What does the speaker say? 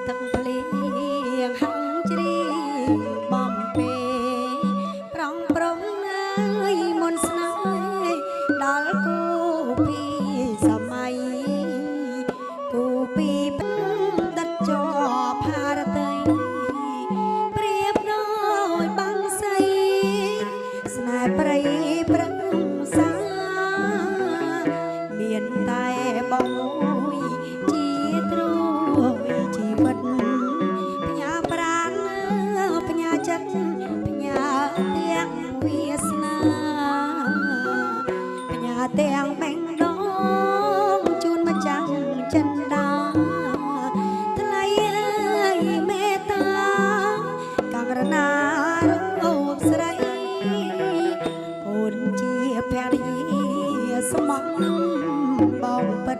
ទឹកភ្លៀងហងជ្រីបំពេប្រងប្រងអើយមុនស្នេហ៍ដល់គូពីសម័យគូពីដិតជាប់ហារតីប្រៀបដូចបាំងសីស្នេហ៍ព្រៃប្រឹងសាមានតែបងមួយជាទ្រជីវិតផ្ញើប្រាណផ្ញើចិត្តផ្ញើទាំងវាសនាផ្ញើទាំងបេងដូងជូនម្ចាស់ចិនដាថ្លៃអើយមេត្តាកង្រណារូបស្រីអូនជាភរិយាស្មោះបងពិត